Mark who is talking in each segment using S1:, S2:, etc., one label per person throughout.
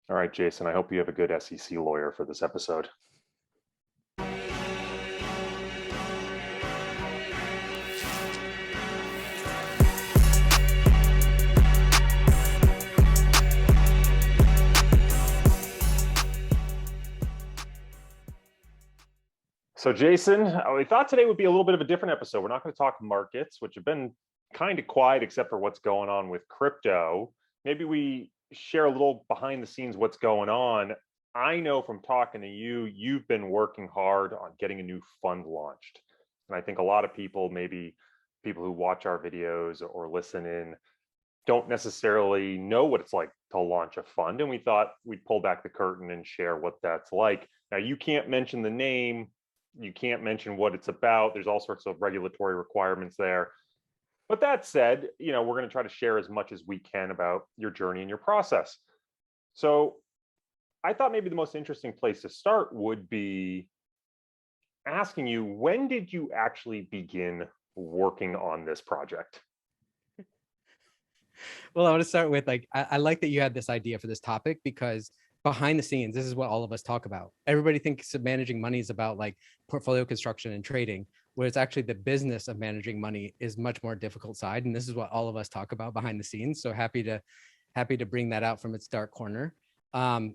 S1: All right, Jason, I hope you have a good SEC lawyer for this episode. So, Jason, we thought today would be a little bit of a different episode. We're not going to talk markets, which have been kind of quiet except for what's going on with crypto. Maybe we share a little behind the scenes what's going on. I know from talking to you, you've been working hard on getting a new fund launched. And I think a lot of people, maybe people who watch our videos or listen in, don't necessarily know what it's like to launch a fund. And we thought we'd pull back the curtain and share what that's like. Now, you can't mention the name, you can't mention what it's about. There's all sorts of regulatory requirements there. But that said, we're going to try to share as much as we can about your journey and your process. So I thought maybe the most interesting place to start would be asking you, when did you actually begin working on this project?
S2: Well, I want to start with I like that you had this idea for this topic because behind the scenes, this is what all of us talk about. Everybody thinks of managing money is about like portfolio construction and trading, where it's actually the business of managing money is much more difficult side. And this is what all of us talk about behind the scenes. So happy to bring that out from its dark corner. God,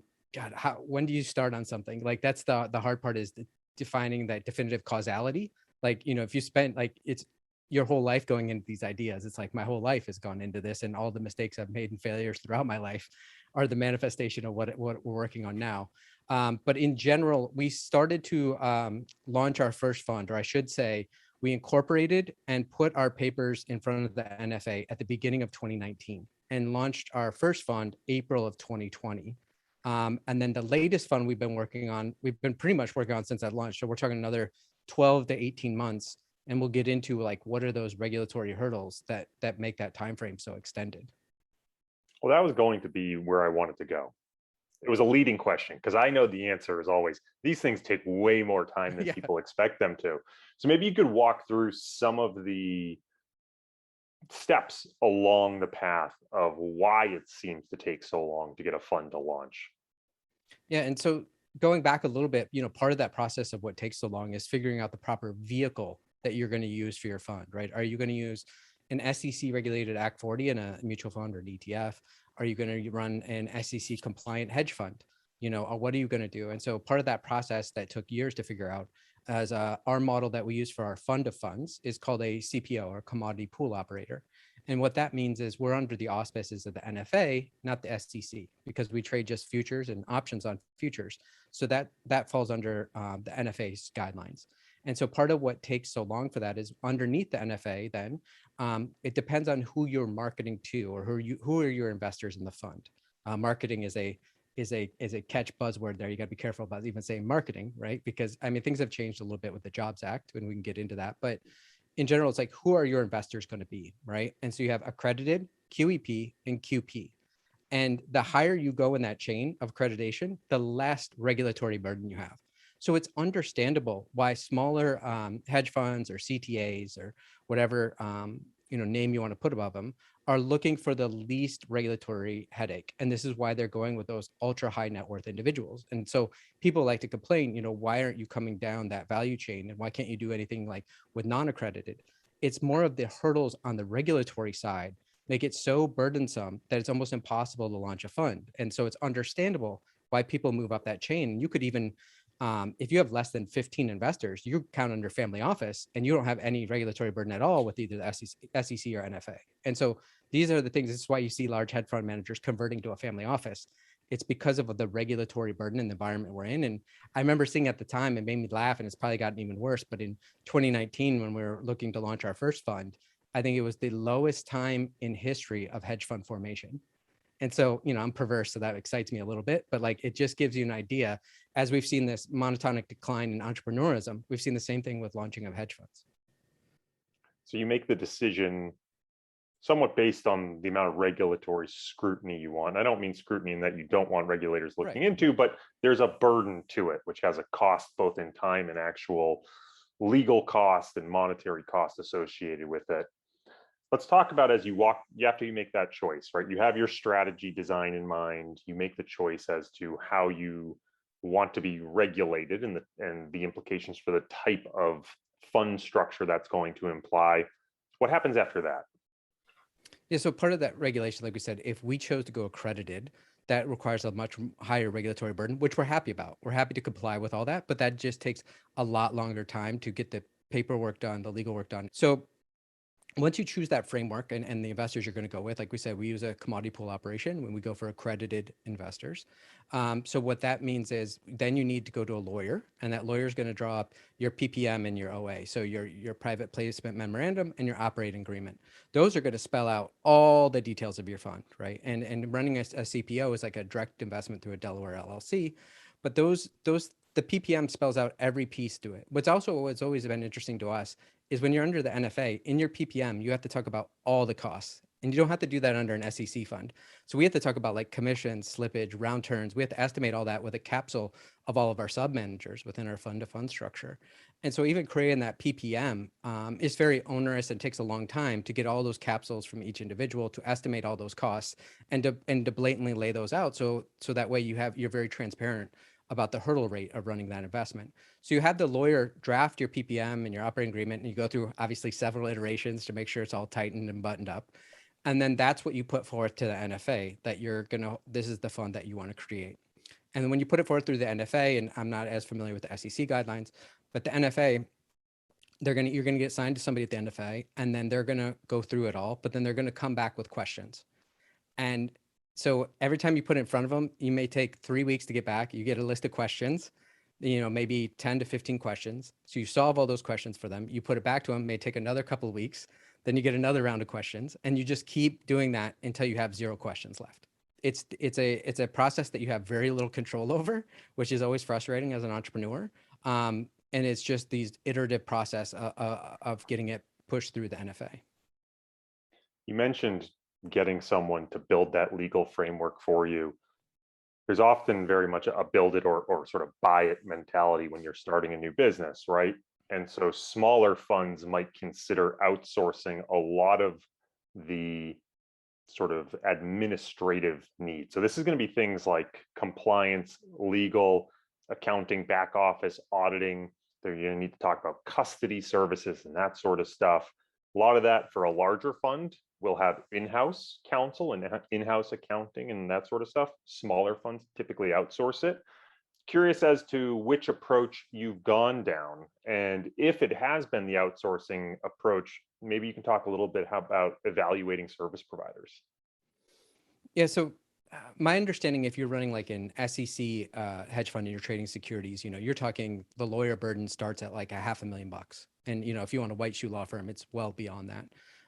S2: when do you start on something? Like that's the hard part is defining that definitive causality. Like, if you spent it's your whole life going into these ideas, it's like my whole life has gone into this, and all the mistakes I've made and failures throughout my life are the manifestation of what we're working on now. But in general, we started to launch our first fund, or I should say, we incorporated and put our papers in front of the NFA at the beginning of 2019 and launched our first fund April of 2020. And then the latest fund we've been pretty much working on since that launched. So we're talking another 12 to 18 months. And we'll get into like, what are those regulatory hurdles that make that time frame so extended?
S1: Well, that was going to be where I wanted to go. It was a leading question because I know the answer is always these things take way more time than
S2: Yeah.
S1: people expect them to. So maybe you could walk through some of the steps along the path of why it seems to take so long to get a fund to launch.
S2: Yeah. And so going back a little bit, part of that process of what takes so long is figuring out the proper vehicle that you're going to use for your fund, right? Are you going to use an SEC regulated Act 40 in a mutual fund or an ETF? Are you going to run an SEC compliant hedge fund? Or what are you going to do? And so part of that process that took years to figure out as our model that we use for our fund of funds is called a CPO, or commodity pool operator. And what that means is we're under the auspices of the NFA, not the SEC, because we trade just futures and options on futures. So that falls under the NFA's guidelines. And so part of what takes so long for that is underneath the NFA, then it depends on who you're marketing to, or who are your investors in the fund. Marketing is a catch buzzword there. You got to be careful about even saying marketing, right? Because things have changed a little bit with the Jobs Act, and we can get into that. But in general, it's like, who are your investors going to be, right? And so you have accredited, QEP, and QP. And the higher you go in that chain of accreditation, the less regulatory burden you have. So it's understandable why smaller hedge funds or CTAs or whatever name you want to put above them are looking for the least regulatory headache. And this is why they're going with those ultra high net worth individuals. And so people like to complain, why aren't you coming down that value chain? And why can't you do anything like with non-accredited? It's more of the hurdles on the regulatory side make it so burdensome that it's almost impossible to launch a fund. And so it's understandable why people move up that chain. You could even, if you have less than 15 investors, you count under family office and you don't have any regulatory burden at all with either the SEC or NFA. And so these are the things, this is why you see large hedge fund managers converting to a family office. It's because of the regulatory burden and the environment we're in. And I remember seeing at the time, it made me laugh, and it's probably gotten even worse. But in 2019, when we were looking to launch our first fund, I think it was the lowest time in history of hedge fund formation. And so, I'm perverse, so that excites me a little bit, but like, it just gives you an idea. As we've seen this monotonic decline in entrepreneurism, we've seen the same thing with launching of hedge funds.
S1: So you make the decision somewhat based on the amount of regulatory scrutiny you want. I don't mean scrutiny in that you don't want regulators looking into, but there's a burden to it, which has a cost both in time and actual legal cost and monetary cost associated with it. Let's talk about as you walk, after you make that choice, right? You have your strategy design in mind. You make the choice as to how you want to be regulated and the implications for the type of fund structure that's going to imply. What happens after that?
S2: Yeah, so part of that regulation, like we said, if we chose to go accredited, that requires a much higher regulatory burden, which we're happy about. We're happy to comply with all that, but that just takes a lot longer time to get the paperwork done, the legal work done. So once you choose that framework and the investors you're going to go with, like we said, we use a commodity pool operation when we go for accredited investors. So what that means is then you need to go to a lawyer, and that lawyer is going to draw up your PPM and your OA. So your private placement memorandum and your operating agreement. Those are going to spell out all the details of your fund, right? And running a CPO is like a direct investment through a Delaware LLC. But the PPM spells out every piece to it. What's always been interesting to us is when you're under the NFA, in your PPM, you have to talk about all the costs. And you don't have to do that under an SEC fund. So we have to talk about like commissions, slippage, round turns. We have to estimate all that with a capsule of all of our sub managers within our fund to fund structure. And so even creating that PPM is very onerous and takes a long time to get all those capsules from each individual to estimate all those costs and to blatantly lay those out. So that way you're very transparent about the hurdle rate of running that investment. So you have the lawyer draft your PPM and your operating agreement, and you go through obviously several iterations to make sure it's all tightened and buttoned up. And then that's what you put forth to the NFA that this is the fund that you want to create. And when you put it forward through the NFA, and I'm not as familiar with the SEC guidelines, but the NFA, you're going to get assigned to somebody at the NFA, and then they're going to go through it all, but then they're going to come back with questions. And so every time you put it in front of them, you may take 3 weeks to get back. You get a list of questions, maybe 10 to 15 questions. So you solve all those questions for them. You put it back to them, may take another couple of weeks. Then you get another round of questions, and you just keep doing that until you have 0 questions left. It's a process that you have very little control over, which is always frustrating as an entrepreneur. And it's just these iterative process of getting it pushed through the NFA.
S1: You mentioned getting someone to build that legal framework for you. There's often very much a build it or sort of buy it mentality when you're starting a new business, right? And so smaller funds might consider outsourcing a lot of the sort of administrative needs. So this is going to be things like compliance, legal, accounting, back office, auditing. They're going to need to talk about custody services and that sort of stuff. A lot of that for a larger fund will have in-house counsel and in-house accounting and that sort of stuff. Smaller funds typically outsource it. Curious as to which approach you've gone down, and if it has been the outsourcing approach, maybe you can talk a little bit about evaluating service providers.
S2: Yeah, so my understanding, if you're running like an SEC hedge fund and you're trading securities, you're talking the lawyer burden starts at like $500,000. And, if you want a white shoe law firm, it's well beyond that.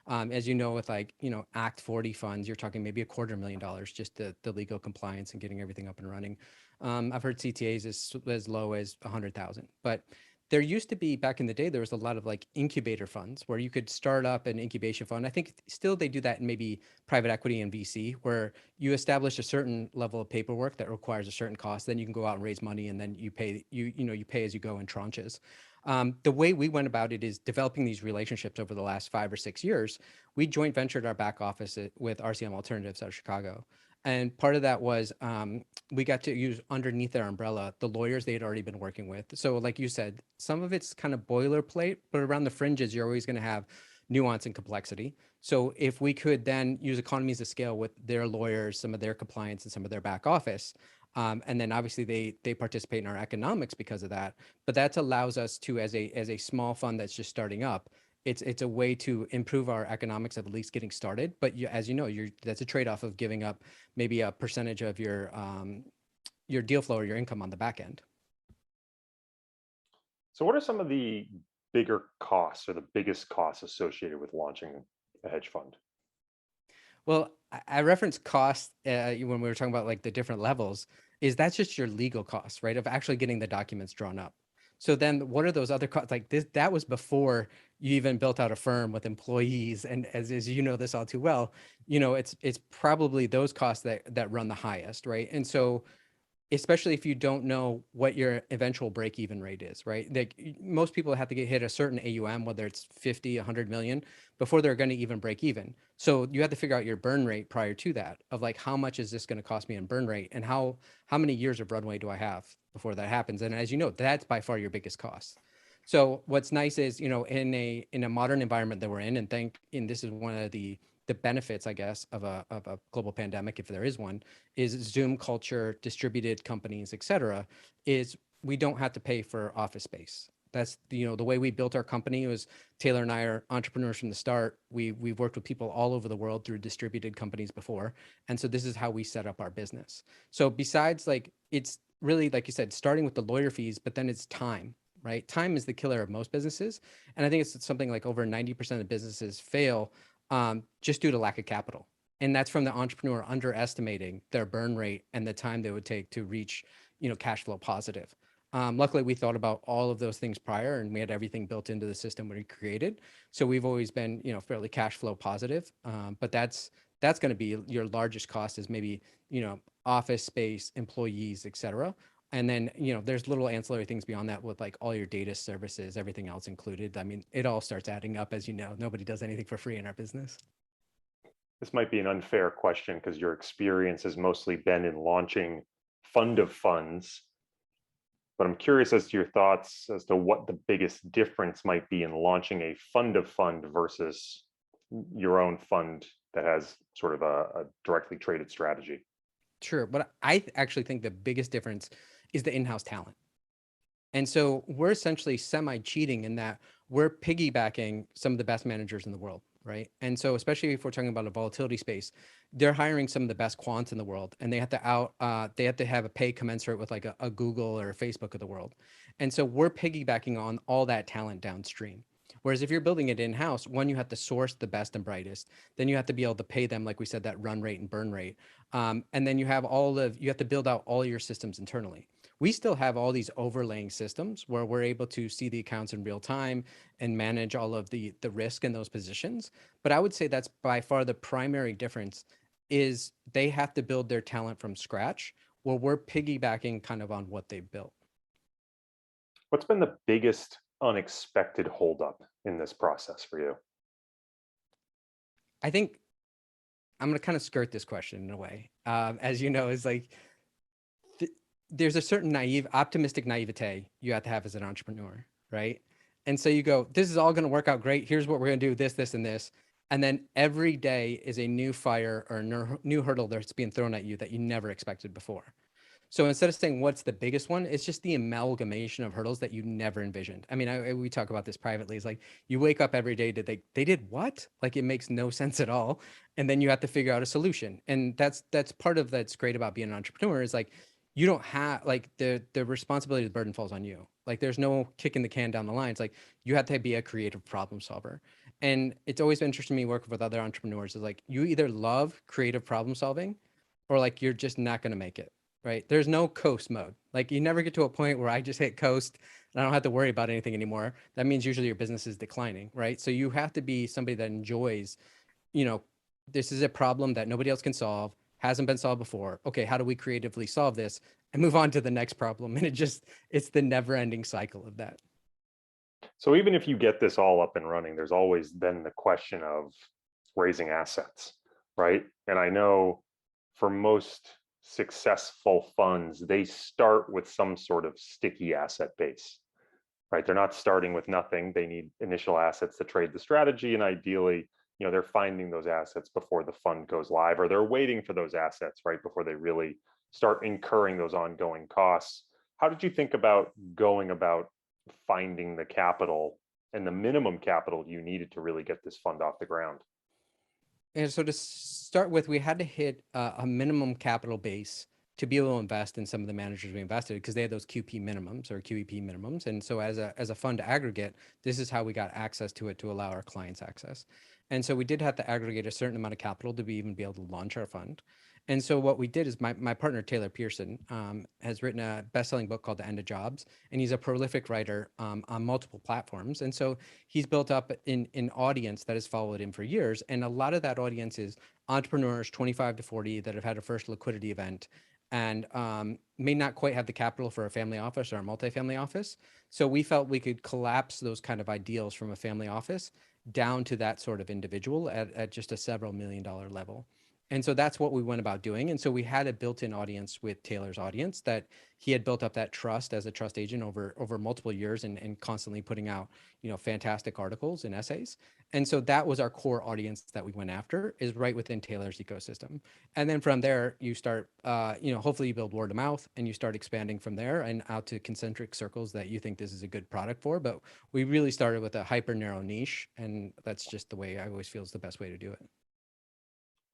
S2: As you know, with like, Act 40 funds, you're talking maybe $250,000 just the legal compliance and getting everything up and running. I've heard CTAs as low as 100,000, but there used to be, back in the day, there was a lot of like incubator funds where you could start up an incubation fund. I think still they do that in maybe private equity and VC, where you establish a certain level of paperwork that requires a certain cost. Then you can go out and raise money, and then you pay as you go in tranches. The way we went about it is developing these relationships over the last 5 or 6 years. We joint ventured our back office with RCM Alternatives out of Chicago. And part of that was we got to use underneath their umbrella the lawyers they had already been working with. So like you said, some of it's kind of boilerplate, but around the fringes, you're always going to have nuance and complexity. So if we could then use economies of scale with their lawyers, some of their compliance and some of their back office, and then obviously they participate in our economics because of that. But that allows us to, as a small fund that's just starting up, it's a way to improve our economics of at least getting started. But as you know, that's a trade-off of giving up maybe a percentage of your deal flow or your income on the back end.
S1: So what are some of the bigger costs or the biggest costs associated with launching a hedge fund?
S2: Well, I referenced costs when we were talking about like the different levels. That's just your legal costs, right? Of actually getting the documents drawn up. So then what are those other costs? Like that was before you even built out a firm with employees. And as you know this all too well, it's probably those costs that run the highest, right? And so especially if you don't know what your eventual break even rate is, right? Like most people have to hit a certain AUM, whether it's 50, 100 million, before they're going to even break even. So you have to figure out your burn rate prior to that, of like, how much is this going to cost me in burn rate, and how many years of runway do I have before that happens? And as you know, that's by far your biggest cost. So what's nice is, in a modern environment that we're in, and this is one of the benefits, I guess, of a global pandemic, if there is one, is Zoom culture, distributed companies, et cetera, is we don't have to pay for office space. That's, the way we built our company was Taylor and I are entrepreneurs from the start. We've worked with people all over the world through distributed companies before. And so this is how we set up our business. So besides, like, it's really, like you said, starting with the lawyer fees, but then it's time, right? Time is the killer of most businesses. And I think it's something like over 90% of businesses fail just due to lack of capital. And that's from the entrepreneur underestimating their burn rate and the time they would take to reach, cash flow positive. Luckily, we thought about all of those things prior, and we had everything built into the system we created. So we've always been, fairly cash flow positive. But that's going to be your largest cost, is maybe, office space, employees, et cetera. And then, there's little ancillary things beyond that with like all your data services, everything else included. I mean, it all starts adding up, as you know. Nobody does anything for free in our business.
S1: This might be an unfair question because your experience has mostly been in launching fund of funds, but I'm curious as to your thoughts as to what the biggest difference might be in launching a fund of fund versus your own fund that has sort of a directly traded strategy.
S2: Sure. But I actually think the biggest difference is the in-house talent. And so we're essentially semi-cheating in that we're piggybacking some of the best managers in the world, right? And so especially if we're talking about a volatility space, they're hiring some of the best quants in the world, and they have to have a pay commensurate with like a Google or a Facebook of the world. And so we're piggybacking on all that talent downstream. Whereas if you're building it in-house, one, you have to source the best and brightest. Then you have to be able to pay them, like we said, that run rate and burn rate. And then you have to build out all your systems internally. We still have all these overlaying systems where we're able to see the accounts in real time and manage all of the risk in those positions. But I would say that's by far the primary difference, is they have to build their talent from scratch, where we're piggybacking kind of on what they've built.
S1: What's been the biggest unexpected holdup in this process for you?
S2: I think I'm going to kind of skirt this question in a way. As you know, is like, there's a certain optimistic naivete you have to have as an entrepreneur, right? And so you go, this is all going to work out great. Here's what we're going to do, this, and this. And then every day is a new fire or new hurdle that's being thrown at you that you never expected before. So instead of saying what's the biggest one, it's just the amalgamation of hurdles that you never envisioned. I mean, we talk about this privately. It's like you wake up every day, they did what? Like, it makes no sense at all. And then you have to figure out a solution. And that's part of that's great about being an entrepreneur, is like, you don't have like the responsibility, the burden falls on you. Like, there's no kicking the can down the line. It's like you have to be a creative problem solver. And it's always been interesting to me working with other entrepreneurs, is like, you either love creative problem solving, or like you're just not going to make it, right? There's no coast mode. Like, you never get to a point where I just hit coast and I don't have to worry about anything anymore. That means usually your business is declining, right? So you have to be somebody that enjoys, you know, this is a problem that nobody else can solve, hasn't been solved before. Okay, how do we creatively solve this and move on to the next problem? And it's the never ending cycle of that.
S1: So even if you get this all up and running, there's always then the question of raising assets, right? And I know for most successful funds, they start with some sort of sticky asset base, right? They're not starting with nothing. They need initial assets to trade the strategy. And ideally, they're finding those assets before the fund goes live, or they're waiting for those assets, right, before they really start incurring those ongoing costs. How did you think about going about finding the capital and the minimum capital you needed to really get this fund off the ground?
S2: And so to start with, we had to hit a minimum capital base to be able to invest in some of the managers we invested, because they had those QP minimums or QEP minimums. And so as a fund aggregate, this is how we got access to it to allow our clients access. And so we did have to aggregate a certain amount of capital to even be able to launch our fund. And so what we did is my partner, Taylor Pearson, has written a best-selling book called The End of Jobs, and he's a prolific writer on multiple platforms. And so he's built up an audience that has followed him for years. And a lot of that audience is entrepreneurs 25 to 40 that have had a first liquidity event and may not quite have the capital for a family office or a multifamily office. So we felt we could collapse those kind of ideals from a family office down to that sort of individual at just a several $1 million level. And so that's what we went about doing. And so we had a built-in audience with Taylor's audience, that he had built up that trust as a trust agent over multiple years, and constantly putting out, fantastic articles and essays. And so that was our core audience that we went after, is right within Taylor's ecosystem. And then from there, you start, hopefully you build word of mouth, and you start expanding from there and out to concentric circles that you think this is a good product for. But we really started with a hyper narrow niche, and that's just the way I always feel is the best way to do it.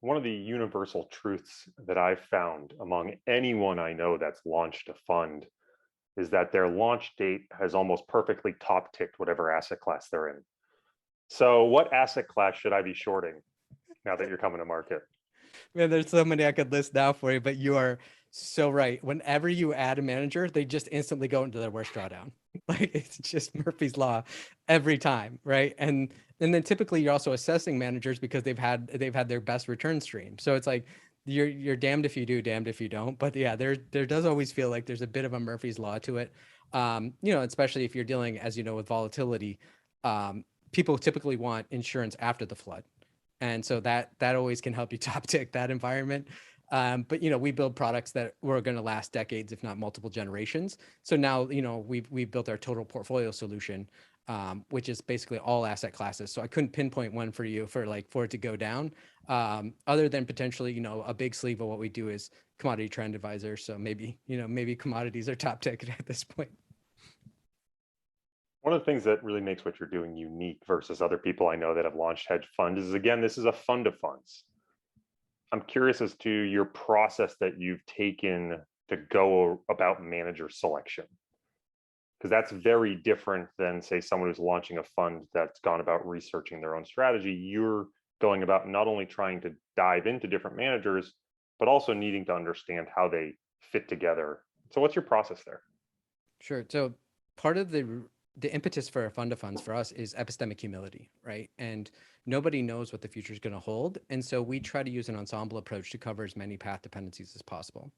S1: One of the universal truths that I've found among anyone I know that's launched a fund is that their launch date has almost perfectly top ticked whatever asset class they're in. So what asset class should I be shorting now that you're coming to market?
S2: Man, there's so many I could list now for you, but you are so right. Whenever you add a manager, they just instantly go into their worst drawdown. Like, it's just Murphy's law every time, right? And then typically you're also assessing managers because they've had their best return stream. So it's like you're damned if you do, damned if you don't. But yeah, there does always feel like there's a bit of a Murphy's law to it. Especially if you're dealing, as you know, with volatility. People typically want insurance after the flood, and so that always can help you top tick that environment. But we build products that were going to last decades, if not multiple generations. So now we've built our total portfolio solution, which is basically all asset classes. So I couldn't pinpoint one for you for it to go down, other than potentially a big sleeve of what we do is commodity trend advisor. So maybe commodities are top ticket at this point.
S1: One of the things that really makes what you're doing unique versus other people I know that have launched hedge funds is, again, this is a fund of funds. I'm curious as to your process that you've taken to go about manager selection, because that's very different than, say, someone who's launching a fund that's gone about researching their own strategy. You're going about not only trying to dive into different managers, but also needing to understand how they fit together. So what's your process there?
S2: Sure. So part of the impetus for a fund of funds for us is epistemic humility, right? And nobody knows what the future is going to hold. And so we try to use an ensemble approach to cover as many path dependencies as possible.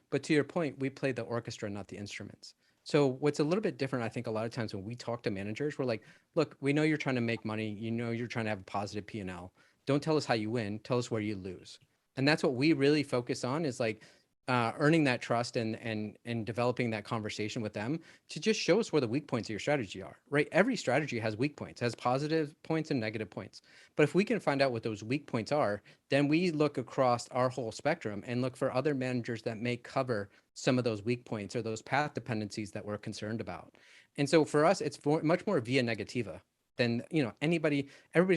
S2: But to your point, we play the orchestra, not the instruments. So what's a little bit different, I think, a lot of times when we talk to managers, we're like, look, we know you're trying to make money. You're trying to have a positive P&L. Don't tell us how you win. Tell us where you lose. And that's what we really focus on, is like earning that trust and developing that conversation with them to just show us where the weak points of your strategy are, right? Every strategy has weak points, has positive points and negative points. But if we can find out what those weak points are, then we look across our whole spectrum and look for other managers that may cover some of those weak points or those path dependencies that we're concerned about. And so for us, it's much more via negativa than everybody's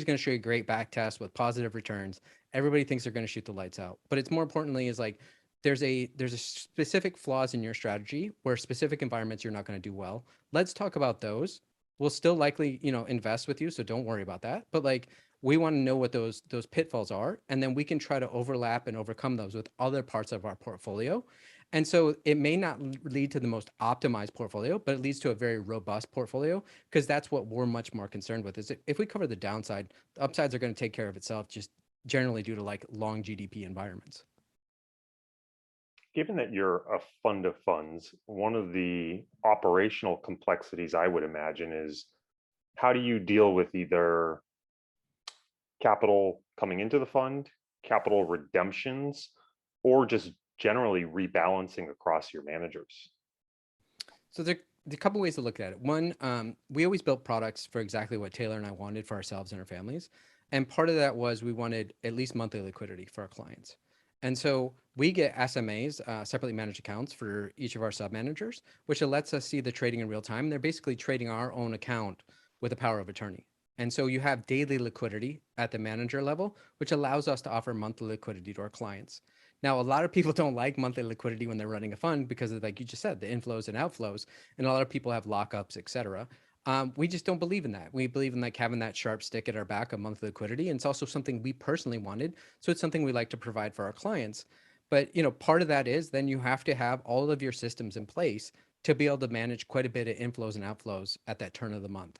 S2: going to show you a great back test with positive returns. Everybody thinks they're going to shoot the lights out. But it's more importantly is like, there's a specific flaws in your strategy where specific environments you're not going to do well. Let's talk about those. We'll still likely, invest with you, so don't worry about that. But like, we want to know what those pitfalls are, and then we can try to overlap and overcome those with other parts of our portfolio. And so it may not lead to the most optimized portfolio, but it leads to a very robust portfolio, because that's what we're much more concerned with. Is if we cover the downside, the upsides are going to take care of itself, just generally due to like long GDP environments.
S1: Given that you're a fund of funds, one of the operational complexities I would imagine is, how do you deal with either capital coming into the fund, capital redemptions, or just generally rebalancing across your managers?
S2: So there are a couple ways to look at it. One, we always built products for exactly what Taylor and I wanted for ourselves and our families. And part of that was we wanted at least monthly liquidity for our clients. And so we get SMAs, separately managed accounts, for each of our sub managers, which lets us see the trading in real time. They're basically trading our own account with a power of attorney. And so you have daily liquidity at the manager level, which allows us to offer monthly liquidity to our clients. Now, a lot of people don't like monthly liquidity when they're running a fund because of, like you just said, the inflows and outflows, and a lot of people have lockups, et cetera. We just don't believe in that. We believe in like having that sharp stick at our back of monthly liquidity. And it's also something we personally wanted. So it's something we like to provide for our clients. But, part of that is then you have to have all of your systems in place to be able to manage quite a bit of inflows and outflows at that turn of the month.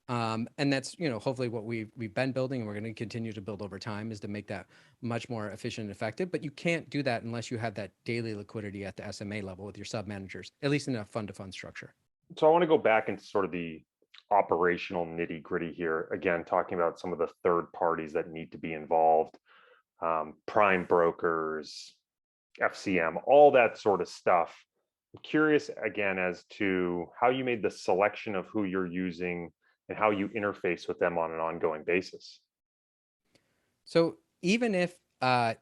S2: And that's, hopefully what we've been building and we're going to continue to build over time, is to make that much more efficient and effective. But you can't do that unless you have that daily liquidity at the SMA level with your sub managers, at least in a fund to fund structure.
S1: So I want to go back into sort of the operational nitty gritty here. Again, talking about some of the third parties that need to be involved, prime brokers, FCM, all that sort of stuff. I'm curious again as to how you made the selection of who you're using and how you interface with them on an ongoing basis.
S2: So even if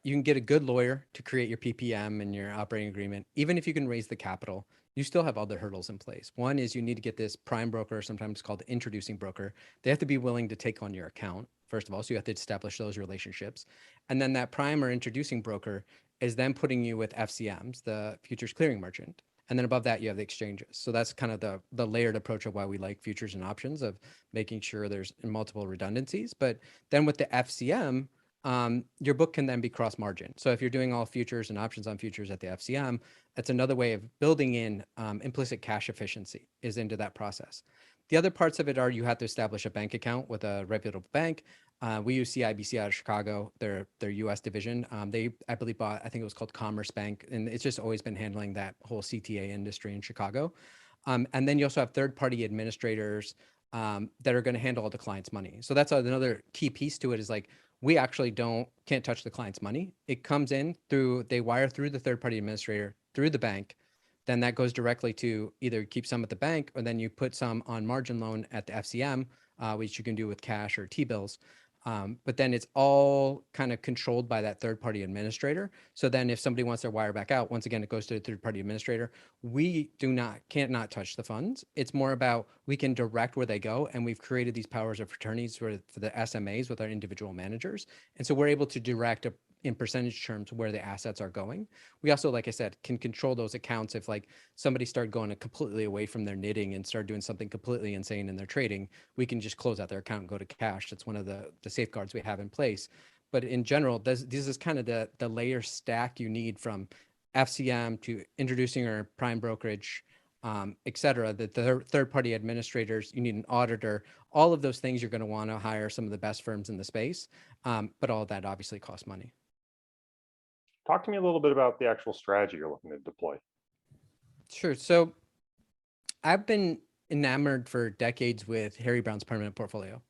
S2: you can get a good lawyer to create your PPM and your operating agreement, even if you can raise the capital, you still have other hurdles in place. One is you need to get this prime broker, sometimes called introducing broker. They have to be willing to take on your account, first of all. So you have to establish those relationships. And then that prime or introducing broker is then putting you with FCMs, the futures clearing merchant. And then above that, you have the exchanges. So that's kind of the layered approach of why we like futures and options, of making sure there's multiple redundancies. But then with the FCM, your book can then be cross margin. So if you're doing all futures and options on futures at the FCM, that's another way of building in implicit cash efficiency is into that process. The other parts of it are you have to establish a bank account with a reputable bank. We use CIBC out of Chicago, their US division. They, I believe, bought, I think it was called Commerce Bank, and it's just always been handling that whole CTA industry in Chicago. And then you also have third-party administrators that are going to handle all the client's money. So that's another key piece to it, is like, we actually can't touch the client's money. It comes in through, they wire through the third-party administrator, through the bank. Then that goes directly to either keep some at the bank, or then you put some on margin loan at the FCM, which you can do with cash or T-bills. But then it's all kind of controlled by that third-party administrator. So then if somebody wants their wire back out, once again, it goes to the third-party administrator. We can't not touch the funds. It's more about, we can direct where they go. And we've created these powers of fraternities for the SMAs with our individual managers. And so we're able to direct in percentage terms where the assets are going. We also, like I said, can control those accounts. If like somebody started going completely away from their knitting and start doing something completely insane in their trading, we can just close out their account and go to cash. That's one of the safeguards we have in place. But in general, this is kind of the layer stack you need, from FCM to introducing our prime brokerage, et cetera. The third-party administrators, you need an auditor. All of those things, you're going to want to hire some of the best firms in the space. But all of that obviously costs money.
S1: Talk to me a little bit about the actual strategy you're looking to deploy.
S2: Sure. So I've been enamored for decades with Harry Brown's permanent portfolio.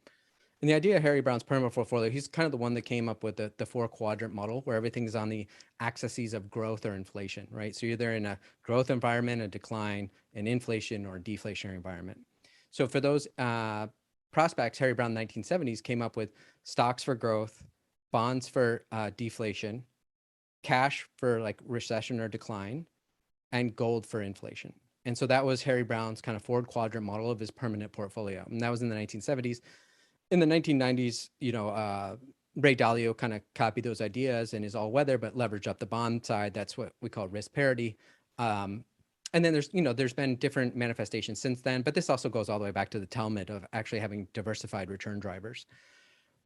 S2: And the idea of Harry Brown's permanent portfolio, he's kind of the one that came up with the 4-quadrant model, where everything is on the axes of growth or inflation, right? So you're either in a growth environment, a decline, an inflation, or a deflationary environment. So for those prospects, Harry Brown in the 1970s came up with stocks for growth, bonds for deflation, cash for like recession or decline, and gold for inflation. And so that was Harry Brown's kind of 4-quadrant model of his permanent portfolio. And that was in the 1970s. In the 1990s, Ray Dalio kind of copied those ideas and is all weather, but leverage up the bond side. That's what we call risk parity. And then there's been different manifestations since then, but this also goes all the way back to the Talmud of actually having diversified return drivers.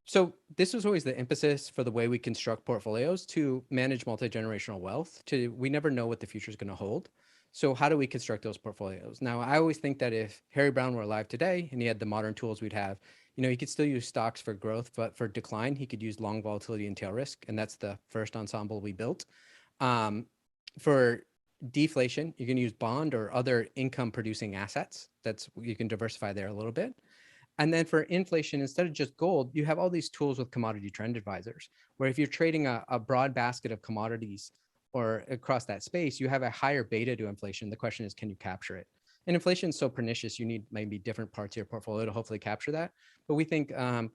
S2: So this was always the emphasis for the way we construct portfolios to manage multi-generational wealth. We never know what the future is going to hold. So how do we construct those portfolios? Now, I always think that if Harry Brown were alive today and he had the modern tools we'd have, he could still use stocks for growth, but for decline, he could use long volatility and tail risk. And that's the first ensemble we built. For deflation, you can use bond or other income producing assets. You can diversify there a little bit. And then for inflation, instead of just gold, you have all these tools with commodity trend advisors, where if you're trading a broad basket of commodities or across that space, you have a higher beta to inflation. The question is, can you capture it? And inflation is so pernicious, you need maybe different parts of your portfolio to hopefully capture that. But we think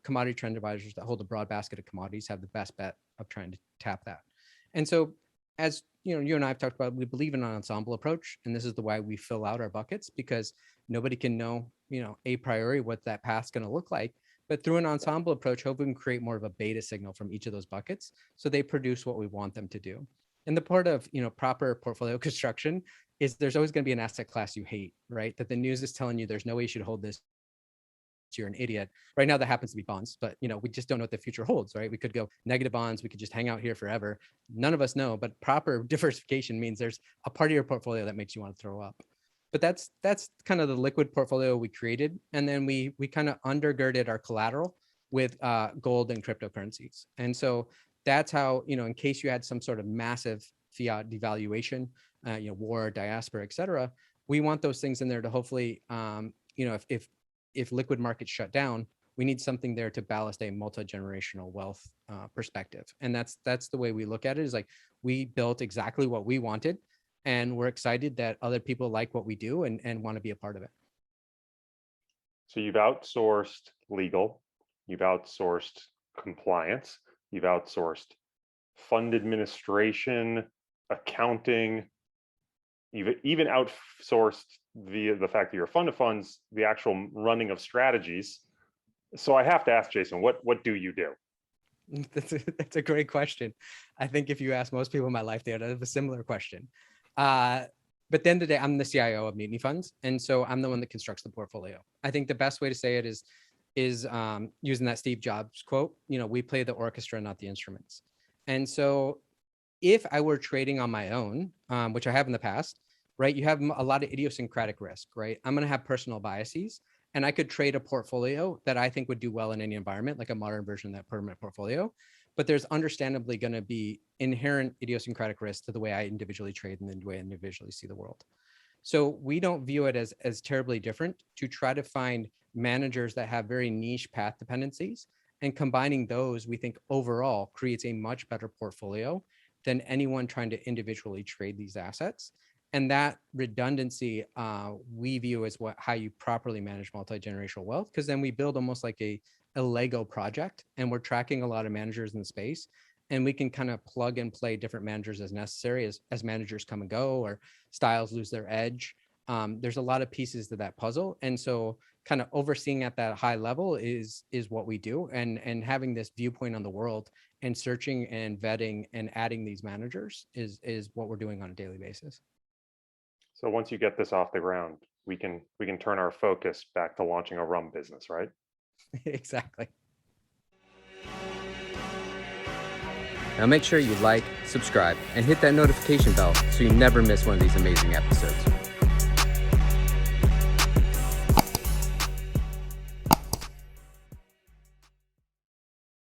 S2: commodity trend advisors that hold a broad basket of commodities have the best bet of trying to tap that. And so, as you and I have talked about, we believe in an ensemble approach, and this is the way we fill out our buckets, because nobody can know, a priori what that path's going to look like. But through an ensemble approach, hope we can create more of a beta signal from each of those buckets, so they produce what we want them to do. And the part of proper portfolio construction is there's always going to be an asset class you hate, right? That the news is telling you there's no way you should hold this. You're an idiot. Right now, that happens to be bonds, but we just don't know what the future holds, right? We could go negative bonds. We could just hang out here forever. None of us know, but proper diversification means there's a part of your portfolio that makes you want to throw up. But that's kind of the liquid portfolio we created. And then we kind of undergirded our collateral with gold and cryptocurrencies. And so that's how, in case you had some sort of massive fiat devaluation, war, diaspora, et cetera, we want those things in there to hopefully, if liquid markets shut down, we need something there to ballast a multi-generational wealth perspective. And that's the way we look at it, is like, we built exactly what we wanted, and we're excited that other people like what we do and want to be a part of it.
S1: So you've outsourced legal, you've outsourced compliance, you've outsourced fund administration, accounting, you've even outsourced the fact that you're a fund of funds, the actual running of strategies. So I have to ask, Jason, what do you do?
S2: That's a great question. I think if you ask most people in my life, they would have a similar question. But at the end of the day, I'm the CIO of Mutiny Funds. And so I'm the one that constructs the portfolio. I think the best way to say it is using that Steve Jobs quote, we play the orchestra, not the instruments. And so if I were trading on my own, which I have in the past, right, you have a lot of idiosyncratic risk, right? I'm going to have personal biases, and I could trade a portfolio that I think would do well in any environment, like a modern version of that permanent portfolio. But there's understandably going to be inherent idiosyncratic risk to the way I individually trade and the way I individually see the world. So we don't view it as terribly different to try to find managers that have very niche path dependencies, and combining those, we think overall creates a much better portfolio than anyone trying to individually trade these assets. And that redundancy we view as how you properly manage multi-generational wealth, because then we build almost like a Lego project, and we're tracking a lot of managers in the space, and we can kind of plug and play different managers as necessary as managers come and go or styles lose their edge. There's a lot of pieces to that puzzle. And so kind of overseeing at that high level is what we do, and having this viewpoint on the world and searching and vetting and adding these managers is what we're doing on a daily basis.
S1: So once you get this off the ground, we can turn our focus back to launching a rum business, right?
S2: Exactly.
S3: Now make sure you like, subscribe, and hit that notification bell so you never miss one of these amazing episodes.